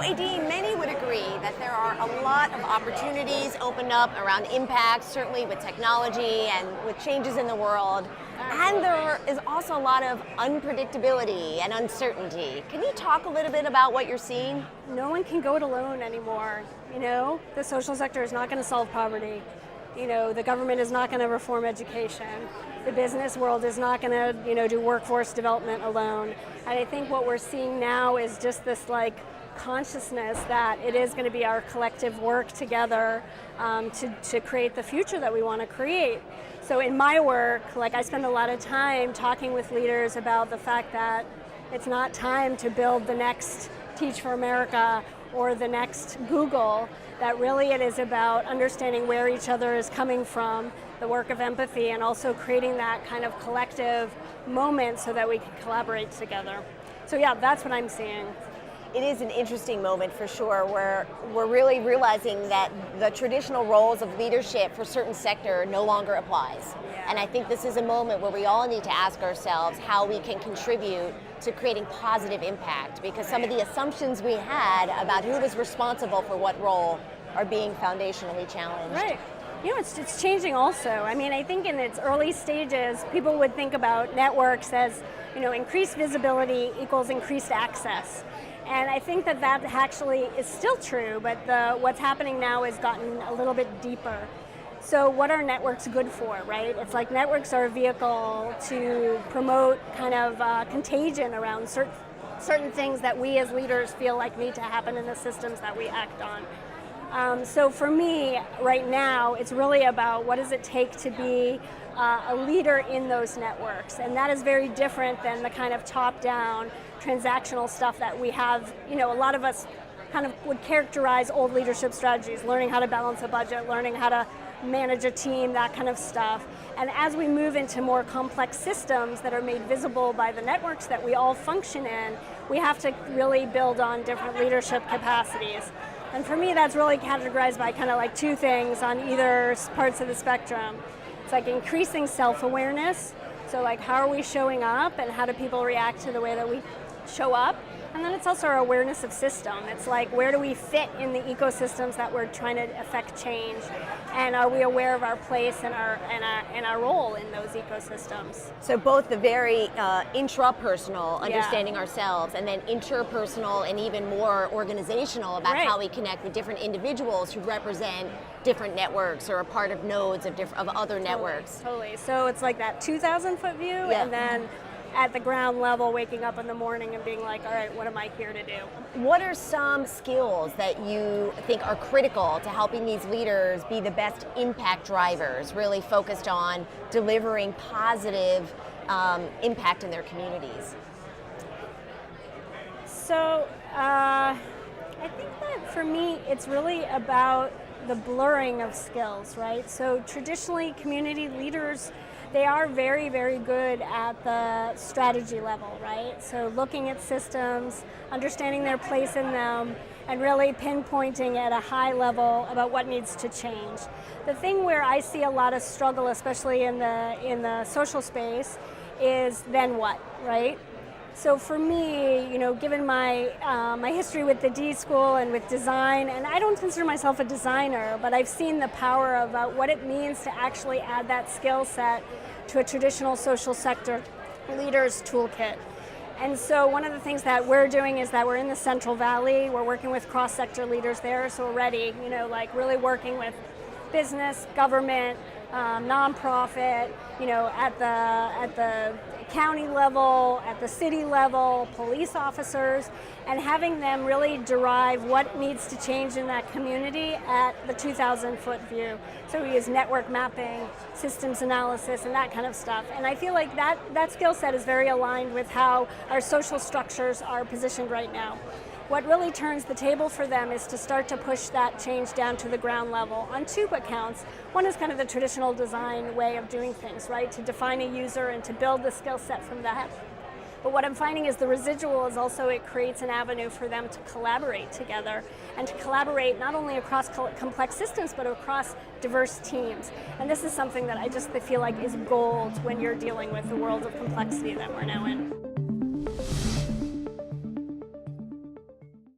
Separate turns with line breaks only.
Adene, many would agree that there are a lot of opportunities opened up around impact, certainly with technology and with changes in the world. And there is also a lot of unpredictability and uncertainty. Can you talk a little bit about what you're seeing?
No one can go it alone anymore. The social sector is not going to solve poverty. The government is not going to reform education. The business world is not going to, do workforce development alone. And I think what we're seeing now is just this consciousness that it is going to be our collective work together to create the future that we want to create. So in my work, I spend a lot of time talking with leaders about the fact that it's not time to build the next Teach for America or the next Google, that really it is about understanding where each other is coming from, the work of empathy, and also creating that kind of collective moment so that we can collaborate together. So yeah, that's what I'm seeing.
It is an interesting moment for sure, where we're really realizing that the traditional roles of leadership for certain sector no longer applies.
Yeah.
And I think this is a moment where we all need to ask ourselves how we can contribute to creating positive impact, because some of the assumptions we had about who was responsible for what role are being foundationally challenged.
Right. It's changing also. I think in its early stages, people would think about networks as, increased visibility equals increased access. And I think that actually is still true, but what's happening now has gotten a little bit deeper. So what are networks good for, right? It's like networks are a vehicle to promote kind of contagion around certain things that we as leaders feel like need to happen in the systems that we act on. So for me, right now, it's really about what does it take to be a leader in those networks. And that is very different than the kind of top-down transactional stuff that we have. A lot of us kind of would characterize old leadership strategies, learning how to balance a budget, learning how to manage a team, that kind of stuff. And as we move into more complex systems that are made visible by the networks that we all function in, we have to really build on different leadership capacities. And for me, that's really categorized by kind of two things on either parts of the spectrum. It's increasing self-awareness. So how are we showing up and how do people react to the way that we show up? And then it's also our awareness of system. It's where do we fit in the ecosystems that we're trying to affect change? And are we aware of our place and our role in those ecosystems?
So both the very intrapersonal, understanding ourselves, and then interpersonal and even more organizational about how we connect with different individuals who represent different networks or are part of nodes of other networks.
Totally. So it's that 2,000-foot view, and then at the ground level, waking up in the morning and being all right, what am I here to do?
What are some skills that you think are critical to helping these leaders be the best impact drivers, really focused on delivering positive impact in their communities?
So I think that for me, it's really about the blurring of skills, right? So traditionally, community leaders, they are very, very good at the strategy level, right? So looking at systems, understanding their place in them, and really pinpointing at a high level about what needs to change. The thing where I see a lot of struggle, especially in the social space, is then what, right? So for me, given my my history with the D.school and with design, and I don't consider myself a designer, but I've seen the power of what it means to actually add that skill set to a traditional social sector leader's toolkit. And so one of the things that we're doing is that we're in the Central Valley. We're working with cross-sector leaders there, so already, really working with business, government, nonprofit, at the county level, at the city level, police officers, and having them really derive what needs to change in that community at the 2,000-foot view. So we use network mapping, systems analysis, and that kind of stuff. And I feel like that skill set is very aligned with how our social structures are positioned right now. What really turns the table for them is to start to push that change down to the ground level on two accounts. One is kind of the traditional design way of doing things, right? To define a user and to build the skill set from that. But what I'm finding is the residual is also, it creates an avenue for them to collaborate together and to collaborate not only across complex systems, but across diverse teams. And this is something that I just feel like is gold when you're dealing with the world of complexity that we're now in.